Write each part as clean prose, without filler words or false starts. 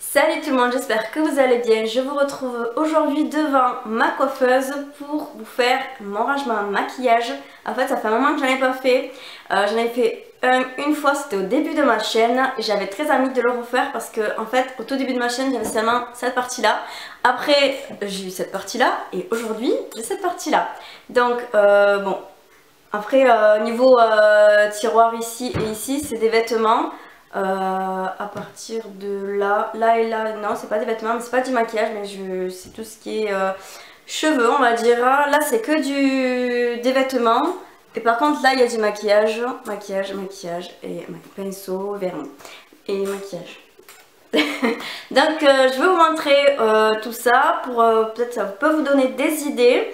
Salut tout le monde, j'espère que vous allez bien. Je vous retrouve aujourd'hui devant ma coiffeuse pour vous faire mon rangement maquillage. En fait, ça fait un moment que j'en ai pas fait. J'en ai fait une fois, c'était au début de ma chaîne. J'avais très envie de le refaire parce que en fait, au tout début de ma chaîne, j'avais seulement cette partie-là. Après, j'ai eu cette partie-là et aujourd'hui, j'ai cette partie-là. Donc, bon. Après, niveau tiroir ici et ici, c'est des vêtements. À partir de là, là et là, non, c'est pas des vêtements, mais c'est pas du maquillage, mais c'est tout ce qui est cheveux, on va dire. Là, c'est que des vêtements. Et par contre, là, il y a du maquillage, maquillage et pinceau, vernis et maquillage. Donc, je vais vous montrer tout ça pour peut-être ça peut vous donner des idées.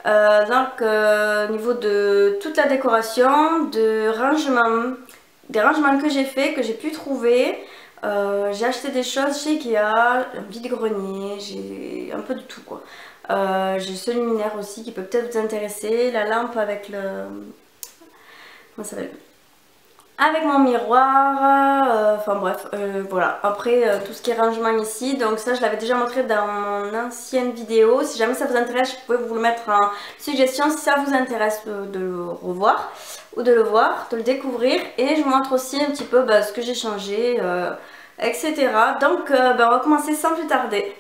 Au niveau de toute la décoration, de rangement, des rangements que j'ai fait, que j'ai pu trouver, j'ai acheté des choses chez Ikea, un vide-grenier, j'ai un peu de tout quoi. J'ai ce luminaire aussi qui peut peut-être vous intéresser, la lampe avec le... comment ça s'appelle ? Avec mon miroir, enfin bref, voilà. Après tout ce qui est rangement ici, donc ça je l'avais déjà montré dans mon ancienne vidéo. Si jamais ça vous intéresse, je pouvais vous le mettre en suggestion si ça vous intéresse de le revoir ou de le voir, de le découvrir. Et je vous montre aussi un petit peu ce que j'ai changé, etc. Donc on va commencer sans plus tarder.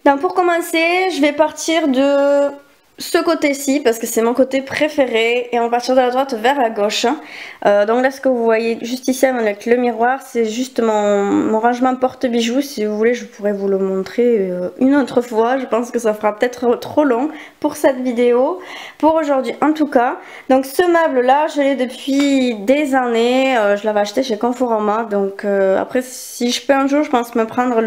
Donc pour commencer, je vais partir de ce côté-ci parce que c'est mon côté préféré et on va partir de la droite vers la gauche. Donc là ce que vous voyez juste ici avec le miroir, c'est juste mon rangement porte-bijoux. Si vous voulez je pourrais vous le montrer une autre fois. Je pense que ça fera peut-être trop long pour cette vidéo, pour aujourd'hui en tout cas. Donc ce meuble là je l'ai depuis des années, je l'avais acheté chez Conforama. Donc après si je peux un jour je pense me prendre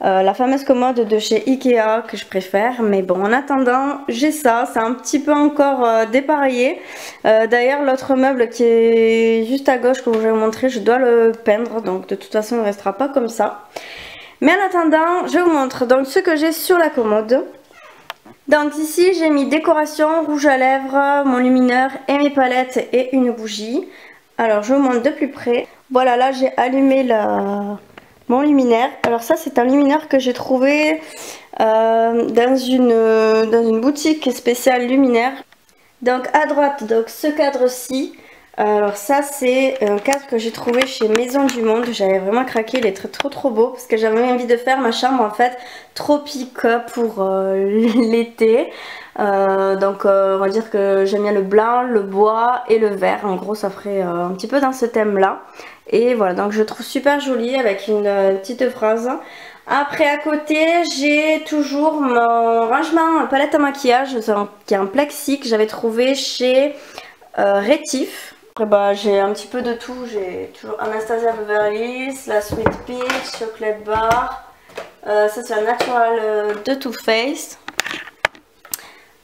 la fameuse commode de chez Ikea que je préfère, mais bon en attendant j'ai ça, c'est un petit peu encore dépareillé. D'ailleurs l'autre meuble qui est juste à gauche que je vais vous montrer, je dois le peindre, donc de toute façon il ne restera pas comme ça. Mais en attendant je vous montre donc ce que j'ai sur la commode. Donc ici j'ai mis décoration, rouge à lèvres, mon lumineur et mes palettes et une bougie. Alors je vous montre de plus près. Voilà, là j'ai allumé mon luminaire. Alors ça c'est un luminaire que j'ai trouvé dans une boutique spéciale luminaire. Donc à droite, donc ce cadre-ci. Alors ça c'est un cadre que j'ai trouvé chez Maison du Monde. J'avais vraiment craqué, il est trop beau parce que j'avais envie de faire ma chambre en fait tropique pour l'été. Donc on va dire que j'aime bien le blanc, le bois et le vert. En gros ça ferait un petit peu dans ce thème là. Et voilà, donc je trouve super joli avec une petite phrase. Après à côté j'ai toujours mon rangement palette à maquillage qui est en plexi que j'avais trouvé chez Rétif. Après j'ai un petit peu de tout, j'ai toujours Anastasia Beverly Hills, la Sweet Peach, Chocolate Bar, ça c'est la Natural de Too Faced.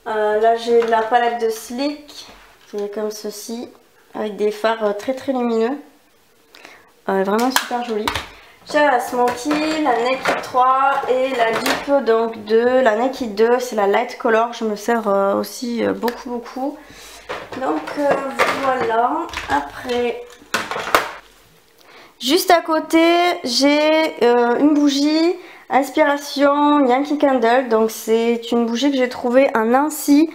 Là j'ai la palette de Sleek, qui est comme ceci, avec des fards très lumineux. Vraiment super jolie. J'ai la Smoky, la Naked 3 et la dupe donc de la Naked 2, c'est la Light Color, je me sers aussi beaucoup. Donc voilà, après juste à côté j'ai une bougie inspiration Yankee Candle. Donc c'est une bougie que j'ai trouvée à Nancy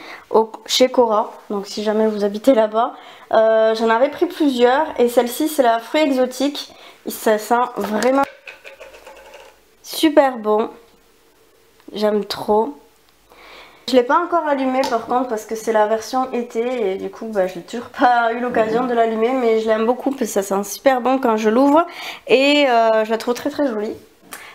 chez Cora, donc si jamais vous habitez là-bas. J'en avais pris plusieurs et celle-ci c'est la fruit exotique et ça sent vraiment super bon, j'aime trop. Je l'ai pas encore allumé par contre parce que c'est la version été et du coup je n'ai toujours pas eu l'occasion de l'allumer, mais je l'aime beaucoup parce que ça sent super bon quand je l'ouvre et je la trouve très jolie.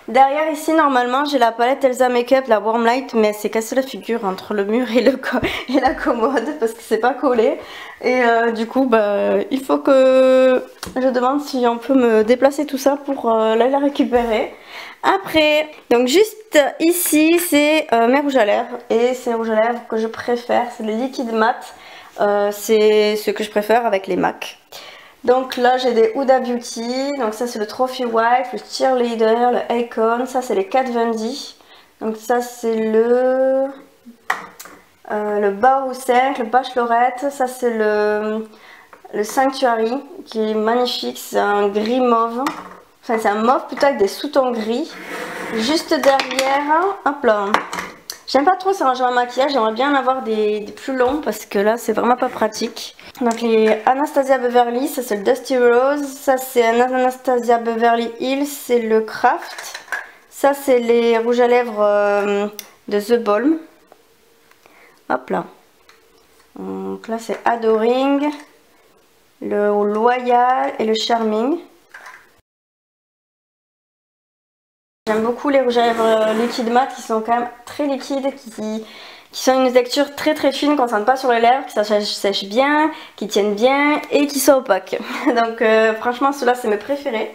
Derrière ici normalement j'ai la palette Elsa Makeup, la Warm Light, mais c'est cassé la figure entre le mur et la commode parce que c'est pas collé. Et du coup il faut que je demande si on peut me déplacer tout ça pour aller la récupérer. Après, donc juste ici c'est mes rouges à lèvres et c'est les rouges à lèvres que je préfère, c'est le liquide mat, c'est ce que je préfère avec les MAC. Donc là j'ai des Huda Beauty, donc ça c'est le Trophy Wife, le Cheerleader, le Icon, ça c'est les Kat Von D. Donc ça c'est le Bao 5, le Bachelorette, ça c'est le Sanctuary qui est magnifique, c'est un gris mauve, Enfin c'est un mauve plutôt avec des sous-tons gris. Juste derrière, hop là. J'aime pas trop ce rangement maquillage, j'aimerais bien en avoir des plus longs parce que là c'est vraiment pas pratique. Donc les Anastasia Beverly, ça c'est le Dusty Rose, ça c'est un Anastasia Beverly Hills, c'est le Craft. Ça c'est les rouges à lèvres de The Balm. Hop là. Donc là c'est Adoring, le Loyal et le Charming. J'aime beaucoup les rouges à lèvres liquides mat qui sont quand même très liquides, qui sont une texture très très fine, qu'on ne sent pas sur les lèvres, qui sèchent bien, qui tiennent bien et qui sont opaques. Donc franchement ceux-là c'est mes préférés.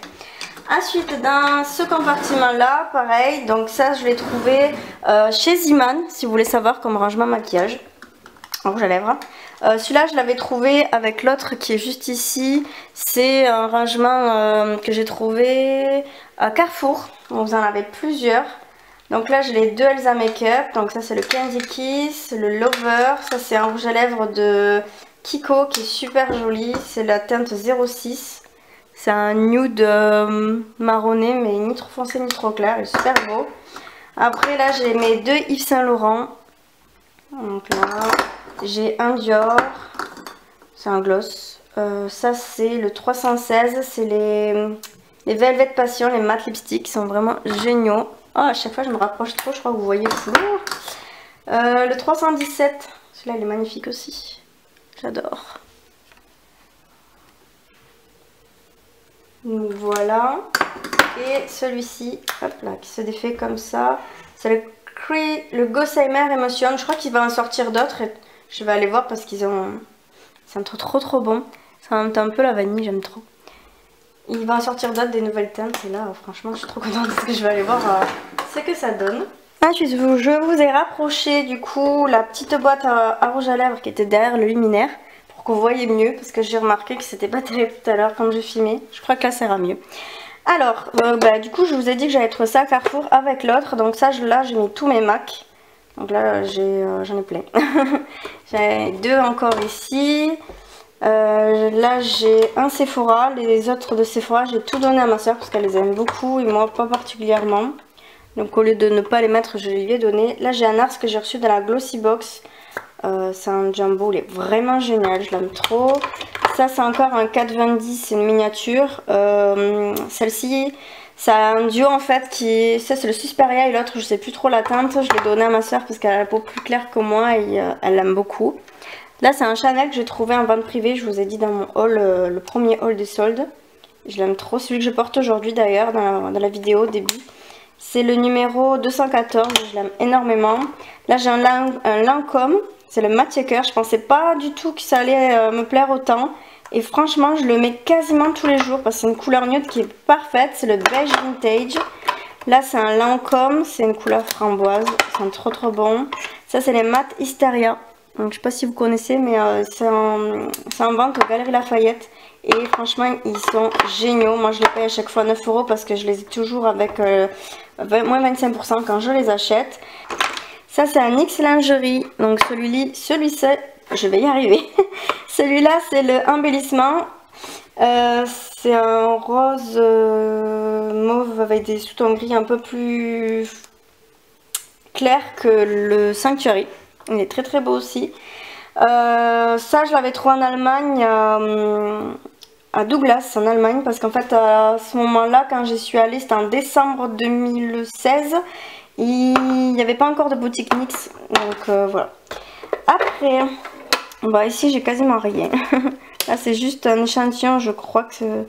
Ensuite dans ce compartiment là, pareil, donc ça je l'ai trouvé chez Ziman, si vous voulez savoir, comme rangement maquillage, en rouge à lèvres. Celui-là je l'avais trouvé avec l'autre qui est juste ici, c'est un rangement que j'ai trouvé à Carrefour, donc vous en avez plusieurs. Donc là j'ai les deux Elsa Makeup, donc ça c'est le Candy Kiss, le Lover, ça c'est un rouge à lèvres de Kiko qui est super joli, c'est la teinte 06. C'est un nude marronné mais ni trop foncé ni trop clair, il est super beau. Après là j'ai mes deux Yves Saint Laurent, donc là j'ai un Dior, c'est un gloss, ça c'est le 316, c'est les Velvet Passion, les matte lipsticks, qui sont vraiment géniaux. Oh, à chaque fois je me rapproche trop, je crois que vous voyez flou. Le 317, celui-là il est magnifique aussi, j'adore. Voilà. Et celui-ci, hop là, qui se défait comme ça, c'est le Gossamer Emotion. Je crois qu'il va en sortir d'autres. Je vais aller voir parce qu'ils ont... C'est trop bon. Ça me un peu la vanille, j'aime trop. Il va en sortir d'autres, des nouvelles teintes. Et là, franchement, je suis trop contente parce que je vais aller voir ce que ça donne. Ensuite, je vous ai rapproché du coup la petite boîte à rouge à lèvres qui était derrière le luminaire. Pour que vous voyez mieux, parce que j'ai remarqué que c'était pas terrible tout à l'heure quand j'ai filmé. Je crois que là, ça ira mieux. Alors, du coup, je vous ai dit que j'avais trouvé ça à Carrefour avec l'autre. Donc ça, là, j'ai mis tous mes MAC. Donc là, j'en ai plein. J'ai deux encore ici. Là, j'ai un Sephora. Les autres de Sephora, j'ai tout donné à ma soeur parce qu'elle les aime beaucoup et moi pas particulièrement. Donc au lieu de ne pas les mettre, je les lui ai donné. Là, j'ai un Nars que j'ai reçu dans la Glossy Box. C'est un jumbo, il est vraiment génial, je l'aime trop. Ça, c'est encore un 4,20, c'est une miniature. Celle-ci, c'est un duo en fait qui... Ça, c'est le Susperia et l'autre, je sais plus trop la teinte. Je l'ai donné à ma soeur parce qu'elle a la peau plus claire que moi et elle l'aime beaucoup. Là, c'est un Chanel que j'ai trouvé en vente privée. Je vous ai dit dans mon haul, le premier haul des soldes. Je l'aime trop, celui que je porte aujourd'hui d'ailleurs dans la vidéo au début. C'est le numéro 214, je l'aime énormément. Là, j'ai un Lancôme, c'est le Matte Checker. Je pensais pas du tout que ça allait me plaire autant. Et franchement, je le mets quasiment tous les jours parce que c'est une couleur nude qui est parfaite. C'est le beige vintage. Là, c'est un Lancôme, c'est une couleur framboise. C'est trop bon. Ça, c'est les Matte Hysteria. Donc, je sais pas si vous connaissez, mais c'est en vente aux Galeries Lafayette. Et franchement, ils sont géniaux. Moi, je les paye à chaque fois 9 € parce que je les ai toujours avec moins 25% quand je les achète. Ça, c'est un X Lingerie. Donc, celui-ci, je vais y arriver. Celui-là, c'est le embellissement. C'est un rose mauve avec des sous-tons gris un peu plus clair que le Sanctuary. Il est très beau aussi. Ça, je l'avais trouvé en Allemagne, à Douglas, en Allemagne, parce qu'en fait, à ce moment-là, quand j'y suis allée, c'était en décembre 2016. Il n'y avait pas encore de boutique NYX, donc voilà. Après, bah ici, j'ai quasiment rien. Là, c'est juste un échantillon, je crois que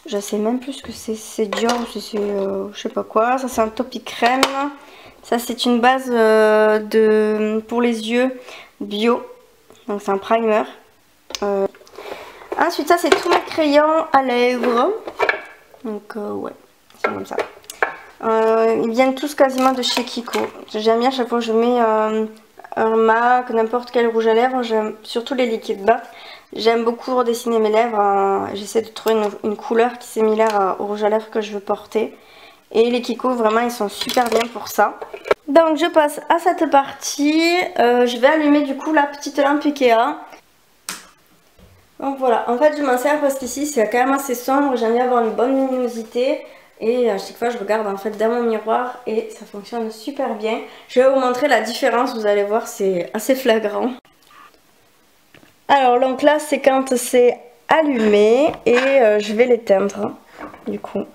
je sais même plus ce que c'est Dior ou si c'est je sais pas quoi. Ça, c'est un topi crème. Ça, c'est une base pour les yeux bio. Donc, c'est un primer. Ensuite, ça, c'est tous mes crayons à lèvres. Donc, ouais, c'est comme ça. Ils viennent tous quasiment de chez Kiko. J'aime bien, à chaque fois que je mets un MAC, n'importe quel rouge à lèvres, j'aime surtout les liquides bas. J'aime beaucoup redessiner mes lèvres. J'essaie de trouver une couleur qui est similaire au rouge à lèvres que je veux porter. Et les Kiko, vraiment, ils sont super bien pour ça. Donc, je passe à cette partie. Je vais allumer du coup la petite lampe Ikea. Donc voilà, en fait je m'en sers parce qu'ici c'est quand même assez sombre, j'aime bien avoir une bonne luminosité. Et à chaque fois je regarde en fait dans mon miroir et ça fonctionne super bien. Je vais vous montrer la différence, vous allez voir, c'est assez flagrant. Alors donc là c'est quand c'est allumé et je vais l'éteindre du coup.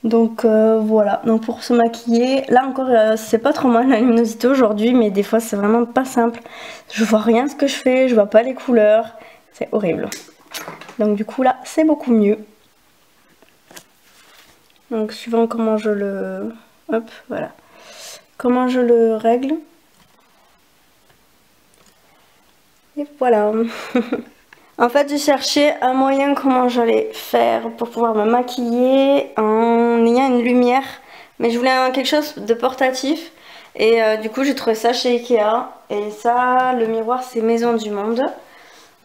Donc voilà, donc pour se maquiller, là encore c'est pas trop mal la luminosité aujourd'hui, mais des fois c'est vraiment pas simple. Je vois rien ce que je fais, je vois pas les couleurs, c'est horrible. Donc du coup là c'est beaucoup mieux. Donc suivant comment je le... Hop, voilà. Comment je le règle. Et voilà. En fait j'ai cherché un moyen comment j'allais faire pour pouvoir me maquiller en ayant une lumière. Mais je voulais quelque chose de portatif. Et du coup j'ai trouvé ça chez Ikea. Et ça, le miroir c'est Maison du Monde.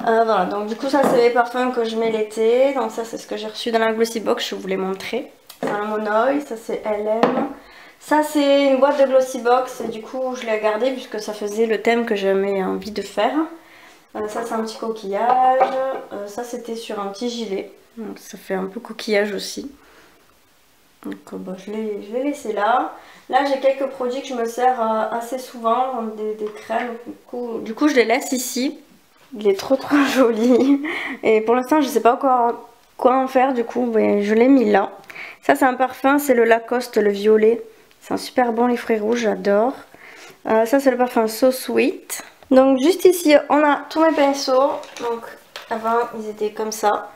Voilà, donc du coup ça c'est les parfums que je mets l'été. Donc ça c'est ce que j'ai reçu dans la Glossy Box, je vous l'ai montré. Dans le Monoï, ça c'est LM. Ça c'est une boîte de Glossy Box et du coup je l'ai gardée puisque ça faisait le thème que j'avais envie de faire. Ça c'est un petit coquillage. Ça c'était sur un petit gilet. Donc ça fait un peu coquillage aussi. Donc bon, je l'ai laissé là. Là j'ai quelques produits que je me sers assez souvent, des crèmes. Du coup je les laisse ici. Il est trop joli. Et pour l'instant je sais pas encore quoi en faire, du coup ben, je l'ai mis là. Ça c'est un parfum, c'est le Lacoste, le violet. C'est un super bon, les fruits rouges, j'adore. Ça c'est le parfum So Sweet. Donc juste ici on a tous mes pinceaux. Donc avant ils étaient comme ça.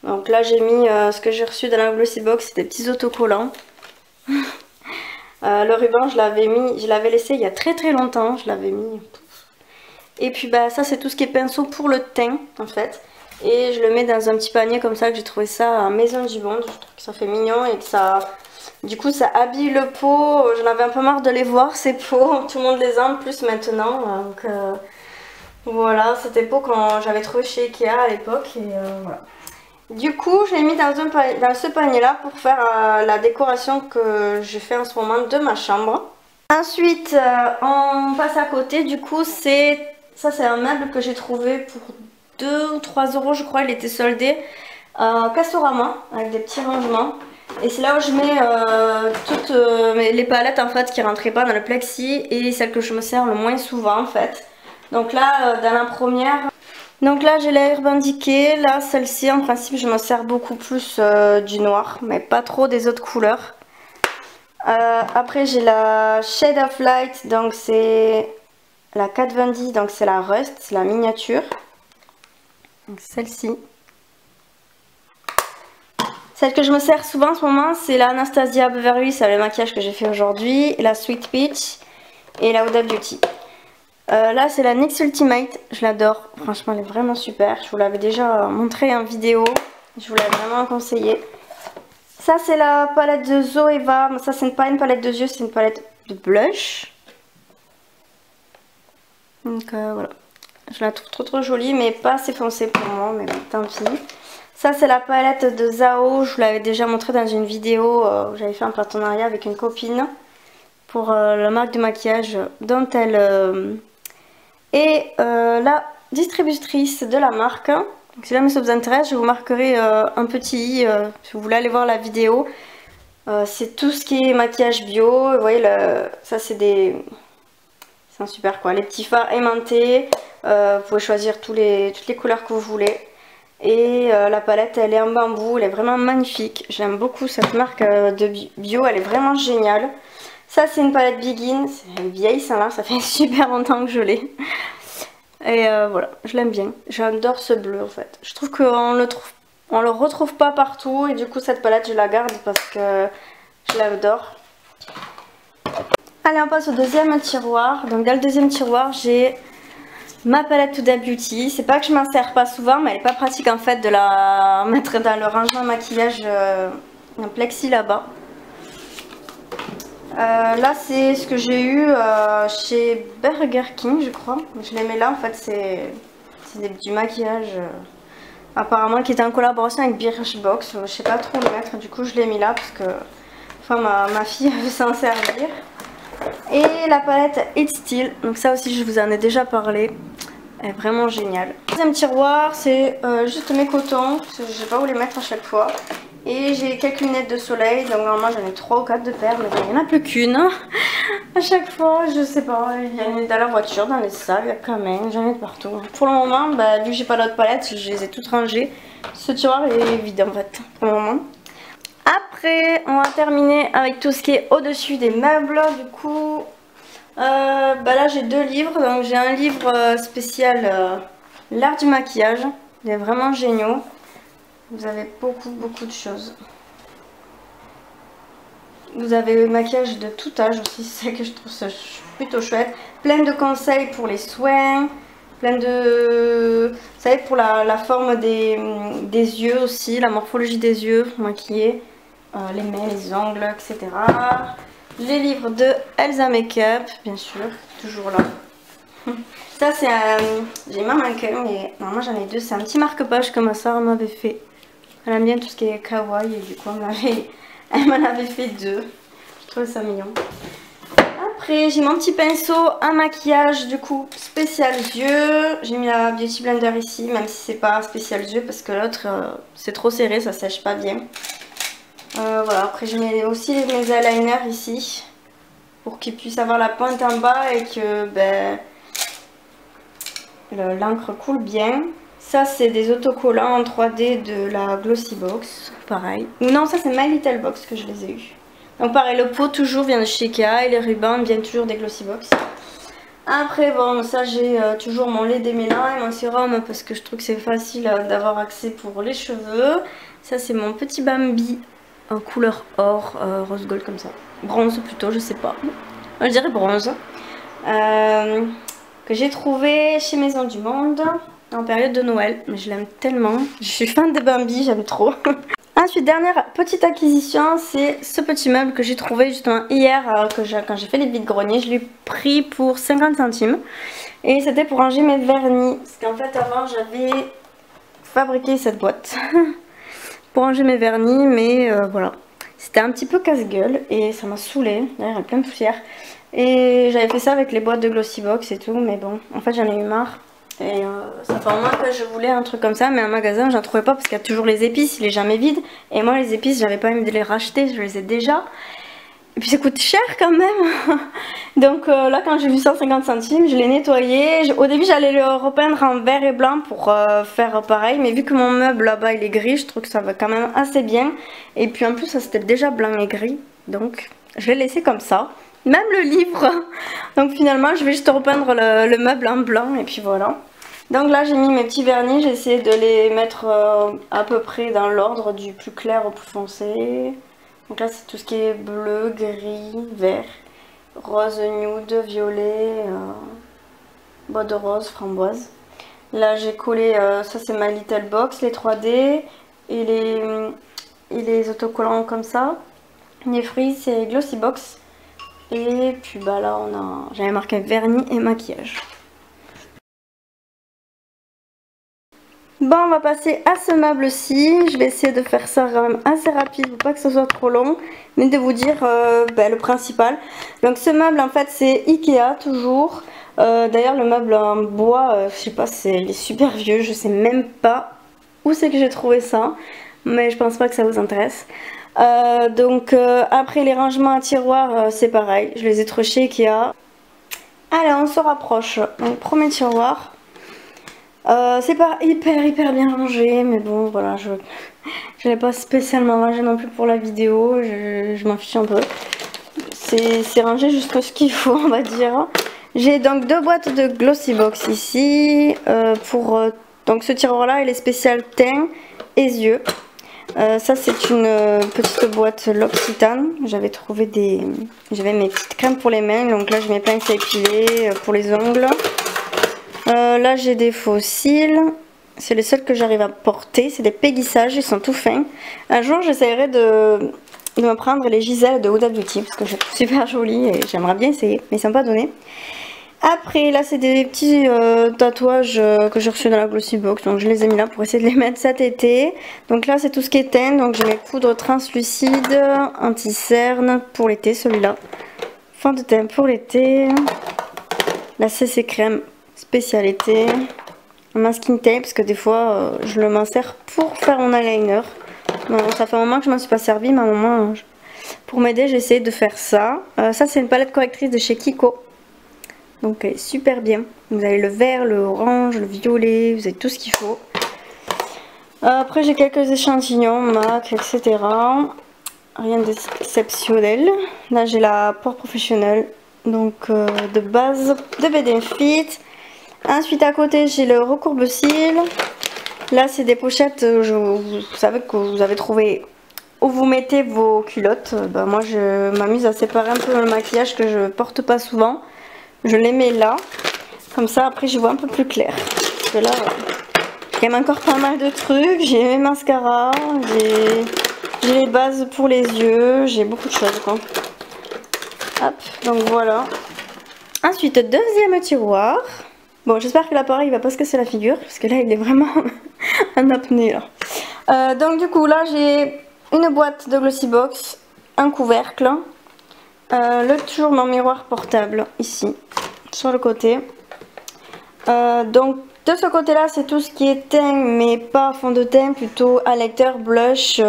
Donc là j'ai mis ce que j'ai reçu dans la Glossy Box, c'est des petits autocollants. Le ruban je l'avais laissé il y a très longtemps, je l'avais mis. Et puis bah ça c'est tout ce qui est pinceau pour le teint en fait. Et je le mets dans un petit panier comme ça, que j'ai trouvé ça à Maison du Monde. Je trouve que ça fait mignon et que ça... Du coup ça habille le pot. J'en avais un peu marre de les voir ces pots. Tout le monde les a en plus maintenant. Donc voilà, c'était pots quand j'avais trouvé chez Ikea à l'époque. Et voilà. Du coup je l'ai mis dans ce panier là pour faire la décoration que j'ai fait en ce moment de ma chambre. Ensuite on passe à côté, du coup ça c'est un meuble que j'ai trouvé pour 2 ou 3 euros je crois, il était soldé. Castorama avec des petits rangements. Et c'est là où je mets toutes les palettes en fait qui rentraient pas dans le plexi et celles que je me sers le moins souvent en fait. Donc là dans la première... Donc là j'ai la Urban Decay, là celle-ci en principe je me sers beaucoup plus du noir mais pas trop des autres couleurs. Après j'ai la Shade of Light, donc c'est la Kat Von D, donc c'est la Rust, c'est la miniature. Donc celle-ci. Celle que je me sers souvent en ce moment c'est la Anastasia Beverly, c'est le maquillage que j'ai fait aujourd'hui, la Sweet Peach et la Huda Beauty. Là c'est la NYX Ultimate, je l'adore, franchement elle est vraiment super, je vous l'avais déjà montré en vidéo, je vous l'avais vraiment conseillé. Ça c'est la palette de Zoeva, mais ça c'est pas une palette de yeux, c'est une palette de blush. Donc voilà, je la trouve trop jolie mais pas assez foncée pour moi, mais bon, tant pis. Ça c'est la palette de Zao, je vous l'avais déjà montré dans une vidéo où j'avais fait un partenariat avec une copine pour la marque de maquillage dont elle est la distributrice de la marque. Donc si jamais ça vous intéresse, je vous marquerai un petit i si vous voulez aller voir la vidéo. C'est tout ce qui est maquillage bio. Vous voyez, ça c'est un super quoi. Les petits fards aimantés. Vous pouvez choisir toutes les couleurs que vous voulez. Et la palette elle est en bambou, elle est vraiment magnifique. J'aime beaucoup cette marque de bio, elle est vraiment géniale. Ça c'est une palette Begin, elle est vieille celle-là, ça fait super longtemps que je l'ai. Et voilà, je l'aime bien. J'adore ce bleu en fait. Je trouve qu'on le retrouve pas partout et du coup cette palette je la garde parce que je l'adore. Allez on passe au deuxième tiroir. Donc dans le deuxième tiroir j'ai ma palette Huda Beauty. C'est pas que je m'en sers pas souvent mais elle est pas pratique en fait de la mettre dans le rangement maquillage un plexi là-bas. Là c'est ce que j'ai eu chez Burger King je crois. Je les mets là en fait, c'est du maquillage apparemment qui était en collaboration avec Birchbox. Je sais pas trop le mettre, du coup je l'ai mis là parce que enfin ma fille veut s'en servir. Et la palette It Still, donc ça aussi je vous en ai déjà parlé. Elle est vraiment géniale. Deuxième tiroir, c'est juste mes cotons, parce que je sais pas où les mettre à chaque fois. Et j'ai quelques lunettes de soleil, donc normalement j'en ai 3 ou 4 de paires, mais il n'y en a plus qu'une. À chaque fois, je sais pas, il y en a dans la voiture, dans les salles, quand même, j'en ai de partout. Pour le moment, bah, vu que j'ai pas d'autres palettes, je les ai toutes rangées. Ce tiroir est vide en fait, pour le moment. Après, on va terminer avec tout ce qui est au-dessus des meubles, du coup... bah là j'ai 2 livres, donc j'ai un livre spécial l'art du maquillage, il est vraiment génial. Vous avez beaucoup de choses. Vous avez le maquillage de tout âge aussi, c'est ça que je trouve ça plutôt chouette. Plein de conseils pour les soins, plein de... Vous savez, pour la forme des yeux aussi, la morphologie des yeux maquillés, les mains, les ongles, etc. Les livres de Elsa Makeup, bien sûr, toujours là. Ça c'est j'ai ma mannequin, mais normalement j'en ai 2, c'est un petit marque-page que ma soeur m'avait fait. Elle aime bien tout ce qui est kawaii et du coup elle m'en avait fait 2. Je trouve ça mignon. Après j'ai mon petit pinceau à maquillage du coup spécial yeux. J'ai mis la Beauty Blender ici, même si c'est pas spécial yeux parce que l'autre c'est trop serré, ça sèche pas bien. Voilà, après je mets aussi mes eyeliners ici pour qu'ils puissent avoir la pointe en bas et que ben, l'encre coule bien. Ça c'est des autocollants en 3D de la Glossybox, pareil. Ou non, ça c'est My Little Box que je les ai eu. Donc pareil, le pot toujours vient de chez Ikea et les rubans viennent toujours des Glossybox. Après bon, ça j'ai toujours mon lait démêlant et mon sérum parce que je trouve que c'est facile d'avoir accès pour les cheveux. Ça c'est mon petit Bambi en couleur or, rose gold comme ça. Bronze plutôt, je sais pas. Je dirais bronze. Que j'ai trouvé chez Maison du Monde en période de Noël. Mais je l'aime tellement. Je suis fan de Bambi, j'aime trop. Ensuite, dernière petite acquisition, c'est ce petit meuble que j'ai trouvé justement hier quand j'ai fait les vides-greniers. Je l'ai pris pour 50 centimes. Et c'était pour ranger mes vernis. Parce qu'en fait avant j'avais fabriqué cette boîte. Pour ranger mes vernis, mais voilà. C'était un petit peu casse-gueule et ça m'a saoulée. D'ailleurs, elle est pleine de poussière. Et j'avais fait ça avec les boîtes de Glossybox et tout, mais bon, en fait j'en ai eu marre. Et ça fait un mois que je voulais un truc comme ça, mais en magasin j'en trouvais pas parce qu'il y a toujours les épices, il est jamais vide. Et moi les épices, j'avais pas envie de les racheter, je les ai déjà. Et puis ça coûte cher quand même. Donc là quand j'ai vu 150 centimes, je l'ai nettoyé. Au début j'allais le repeindre en vert et blanc pour faire pareil. Mais vu que mon meuble là-bas il est gris, je trouve que ça va quand même assez bien. Et puis en plus ça c'était déjà blanc et gris. Donc je l'ai laissé comme ça. Même le livre. Donc finalement je vais juste repeindre le meuble en blanc et puis voilà. Donc là j'ai mis mes petits vernis, j'ai essayé de les mettre à peu près dans l'ordre du plus clair au plus foncé. Donc là c'est tout ce qui est bleu, gris, vert, rose nude, violet, bois de rose, framboise. Là j'ai collé, ça c'est My Little Box, les 3D et les autocollants comme ça. Les fruits c'est Glossybox. Et puis bah là j'avais marqué vernis et maquillage. Bon, on va passer à ce meuble-ci. Je vais essayer de faire ça quand même assez rapide pour pas que ce soit trop long, mais de vous dire le principal. Donc ce meuble en fait c'est Ikea toujours. D'ailleurs le meuble en bois, je sais pas, il est super vieux, je sais même pas où c'est que j'ai trouvé ça, mais je pense pas que ça vous intéresse. Après les rangements à tiroirs, c'est pareil, je les ai trouvés chez Ikea. Allez, on se rapproche. Donc premier tiroir. C'est pas hyper bien rangé, mais bon voilà, je l'ai pas spécialement rangé non plus pour la vidéo, je m'en fiche un peu. C'est rangé juste ce qu'il faut, on va dire. J'ai donc 2 boîtes de Glossybox ici. Donc ce tiroir là il est spécial teint et yeux. Ça c'est une petite boîte L'Occitane. J'avais mes petites crèmes pour les mains, donc là j'ai mes pinces à épiler pour les ongles. Là j'ai des faux cils, c'est les seuls que j'arrive à porter, c'est des péguissages, ils sont tout fins. Un jour j'essaierai de me prendre les Giselles de Huda Beauty parce que je les trouve super jolies et j'aimerais bien essayer, mais ils sont pas donnés. Après là c'est des petits tatouages que j'ai reçus dans la Glossybox, donc je les ai mis là pour essayer de les mettre cet été. Donc là c'est tout ce qui est teint, donc j'ai mes poudres translucides, anti-cerne pour l'été celui-là. fond de teint pour l'été, la CC crème spécialité, un masking tape parce que des fois je m'en sers pour faire mon eyeliner. Bon, ça fait un moment que je m'en suis pas servi, mais à un moment pour m'aider j'ai essayé de faire ça. Ça c'est une palette correctrice de chez Kiko. Donc elle est super bien. Vous avez le vert, le orange, le violet, vous avez tout ce qu'il faut. Après j'ai quelques échantillons, MAC, etc. Rien d'exceptionnel. Là j'ai la Pore Professionnelle, donc de base de Benefit. Ensuite à côté j'ai le recourbe-cils. Là c'est des pochettes, vous savez que vous avez trouvé où vous mettez vos culottes. Moi je m'amuse à séparer un peu le maquillage que je porte pas souvent. Je les mets là, comme ça après je vois un peu plus clair. Parce que là, j'ai quand même encore pas mal de trucs. J'ai mes mascaras, j'ai les bases pour les yeux, j'ai beaucoup de choses quoi. Hop, donc voilà. Ensuite, deuxième tiroir. Bon, j'espère que l'appareil va pas se casser la figure, parce que là il est vraiment en apnée là. Donc du coup là j'ai une boîte de Glossybox, un couvercle. Toujours mon miroir portable ici sur le côté. Donc de ce côté là c'est tout ce qui est teint mais pas fond de teint, plutôt highlighter, blush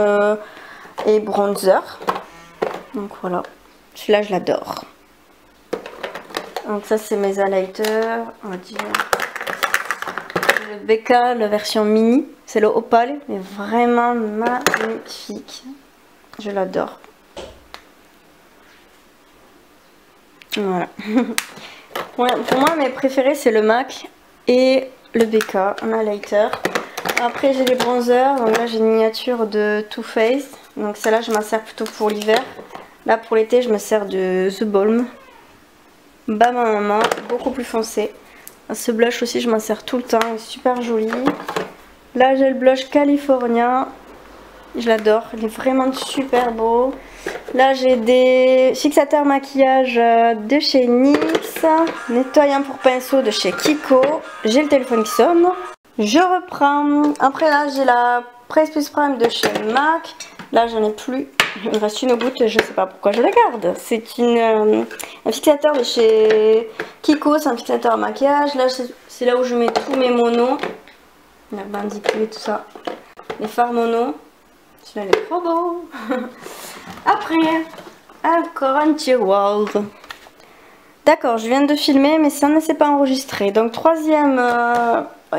et bronzer. Donc voilà, celui-là je l'adore. Donc ça c'est mes highlighters, on va dire le BK, la version mini, c'est le opale, mais vraiment magnifique, je l'adore. Voilà. Pour moi mes préférés c'est le MAC et le BK en highlighter. Après j'ai les bronzers, donc là j'ai une miniature de Too Faced, donc celle-là je m'en sers plutôt pour l'hiver. Là pour l'été je me sers de The Balm Bam, beaucoup plus foncé. Ce blush aussi je m'en sers tout le temps, il est super joli. Là j'ai le blush California, je l'adore, il est vraiment super beau. Là j'ai des fixateurs maquillage de chez NYX, nettoyant pour pinceau de chez Kiko. J'ai le téléphone qui sonne. Je reprends. Après là j'ai la Presse Plus Prime de chez MAC. Là j'en ai plus. Il me reste une goutte, je sais pas pourquoi je la garde. C'est un fixateur de chez Kiko, c'est un fixateur à maquillage. Là c'est là où je mets tous mes monos. La bandicule et tout ça. Les fards monos. Celui-là il est trop beau. Après, encore un tiroir. D'accord, je viens de filmer mais ça ne s'est pas enregistré. Donc troisième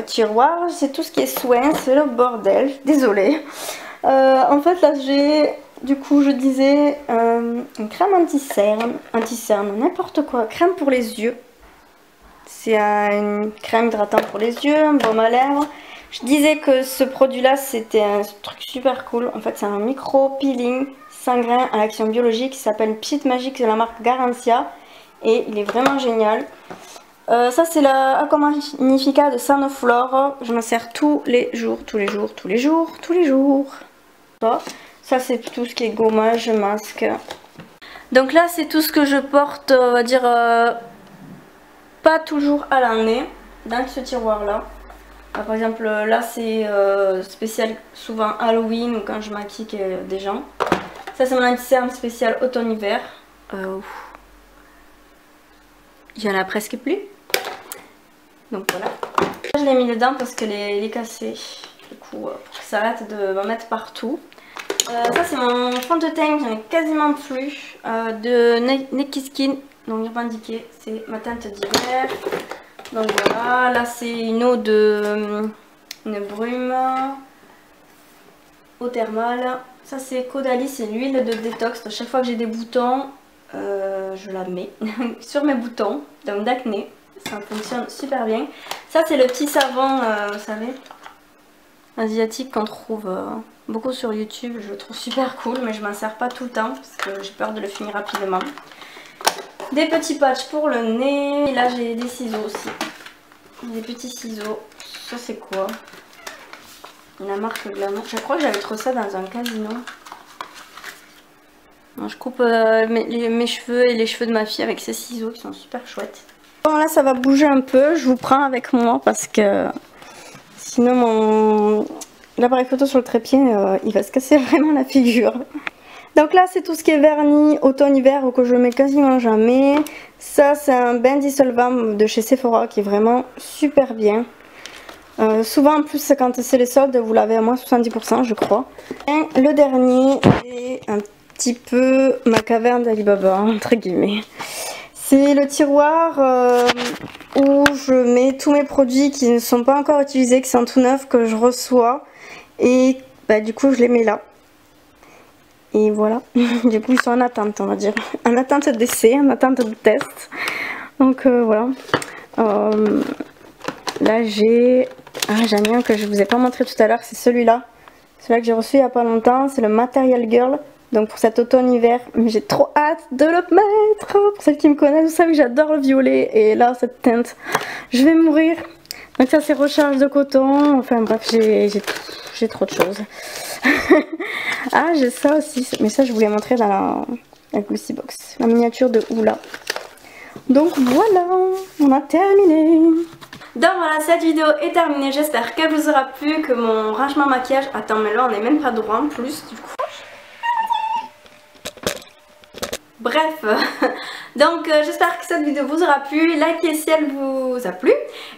tiroir, c'est tout ce qui est soin, c'est le bordel. Désolée. En fait là j'ai, du coup je disais, une crème anti-cerne, n'importe quoi, crème pour les yeux. C'est une crème hydratante pour les yeux, un baume à lèvres. Je disais que ce produit là c'était un truc super cool. En fait c'est un micro peeling sans grains à l'action biologique qui s'appelle Pchit Magique de la marque Garancia. Et il est vraiment génial. Ça c'est la Aqua Magnifica de Sanoflore. Je m'en sers tous les jours. Ça c'est tout ce qui est gommage, masque. Donc là c'est tout ce que je porte, on va dire, pas toujours à l'année, dans ce tiroir là. Par exemple là c'est spécial souvent Halloween ou quand je maquille des gens. Ça c'est mon anti-cerne spécial automne-hiver. Il y en a presque plus. Donc voilà. Je l'ai mis dedans parce qu'elle est cassée. Du coup pour que ça arrête de m'en mettre partout. Ça c'est mon fond de teint, j'en ai quasiment plus. De Naked Skin, donc Urban Decay. C'est ma teinte d'hiver. Donc voilà, là c'est une eau de une brume eau thermale. Ça c'est Caudalie, c'est l'huile de détox. À chaque fois que j'ai des boutons, je la mets sur mes boutons, donc d'acné. Ça fonctionne super bien. Ça c'est le petit savon, vous savez, asiatique qu'on trouve beaucoup sur YouTube. Je le trouve super cool, mais je m'en sers pas tout le temps parce que j'ai peur de le finir rapidement. Des petits patchs pour le nez. Et là j'ai des ciseaux aussi. Des petits ciseaux. Ça c'est quoi? La marque Glamour. Je crois que j'avais trouvé ça dans un casino. Je coupe mes cheveux et les cheveux de ma fille avec ces ciseaux qui sont super chouettes. Bon là ça va bouger un peu. Je vous prends avec moi parce que sinon l'appareil photo sur le trépied il va se casser vraiment la figure. Donc là c'est tout ce qui est vernis automne-hiver ou que je mets quasiment jamais. Ça c'est un bain dissolvant de chez Sephora qui est vraiment super bien. Souvent en plus quand c'est les soldes vous l'avez à moins 70% je crois. Et le dernier c'est un petit peu ma caverne d'Alibaba entre guillemets. C'est le tiroir où je mets tous mes produits qui ne sont pas encore utilisés, qui sont tout neufs, que je reçois. Et bah, du coup je les mets là. Et voilà, du coup ils sont en attente on va dire. En attente d'essai, en attente de test. Donc voilà. Là j'ai... Ah, j'en ai un que je vous ai pas montré tout à l'heure, c'est celui-là. Celui-là que j'ai reçu il n'y a pas longtemps, c'est le Material Girl. Donc pour cet automne-hiver, mais j'ai trop hâte de le mettre. Pour celles qui me connaissent, vous savez que j'adore le violet. Et là, cette teinte, je vais mourir. Donc ça c'est recharge de coton. Enfin bref, j'ai trop de choses. Ah, j'ai ça aussi. Mais ça, je voulais montrer dans la Glossy Box. La miniature de Oula. Donc voilà, on a terminé. Donc voilà, cette vidéo est terminée, j'espère qu'elle vous aura plu, que mon rangement maquillage... Attends, mais là on n'est même pas droit en plus, du coup. Bref, donc j'espère que cette vidéo vous aura plu, likez si elle vous a plu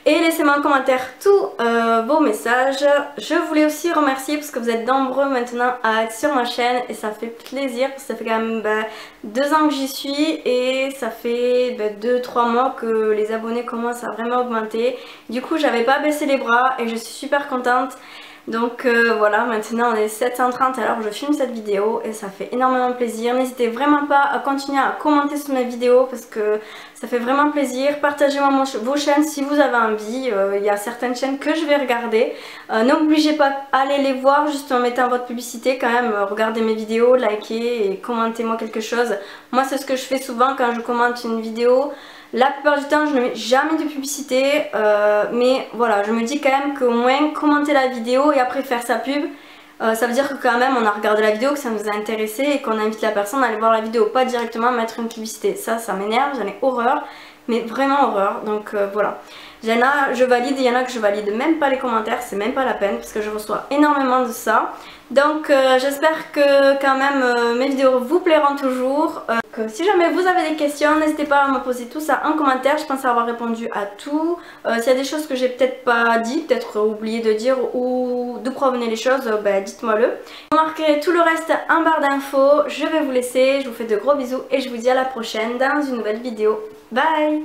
et laissez-moi en commentaire tous vos messages. Je voulais aussi remercier parce que vous êtes nombreux maintenant à être sur ma chaîne et ça fait plaisir parce que ça fait quand même 2 ans que j'y suis et ça fait 2-3 mois que les abonnés commencent à vraiment augmenter. Du coup j'avais pas baissé les bras et je suis super contente. Donc voilà, maintenant on est 730 alors je filme cette vidéo et ça fait énormément plaisir. N'hésitez vraiment pas à continuer à commenter sous mes vidéos parce que ça fait vraiment plaisir. Partagez-moi vos chaînes si vous avez envie. Il y a certaines chaînes que je vais regarder. N'obligez pas à aller les voir juste en mettant votre publicité quand même. Regardez mes vidéos, likez et commentez-moi quelque chose. Moi c'est ce que je fais souvent quand je commente une vidéo. La plupart du temps je ne mets jamais de publicité mais voilà, je me dis quand même qu'au moins commenter la vidéo et après faire sa pub, ça veut dire que quand même on a regardé la vidéo, que ça nous a intéressé et qu'on invite la personne à aller voir la vidéo, pas directement mettre une publicité. Ça m'énerve, j'en ai horreur, mais vraiment horreur. Donc voilà, il y en a je valide, il y en a que je valide même pas les commentaires, c'est même pas la peine parce que je reçois énormément de ça. Donc j'espère que quand même mes vidéos vous plairont toujours. Si jamais vous avez des questions, n'hésitez pas à me poser tout ça en commentaire, je pense avoir répondu à tout. S'il y a des choses que j'ai peut-être pas dit, peut-être oublié de dire ou d'où provenaient les choses, dites-moi le. Vous marquerez tout le reste en barre d'infos, je vais vous laisser, je vous fais de gros bisous et je vous dis à la prochaine dans une nouvelle vidéo. Bye!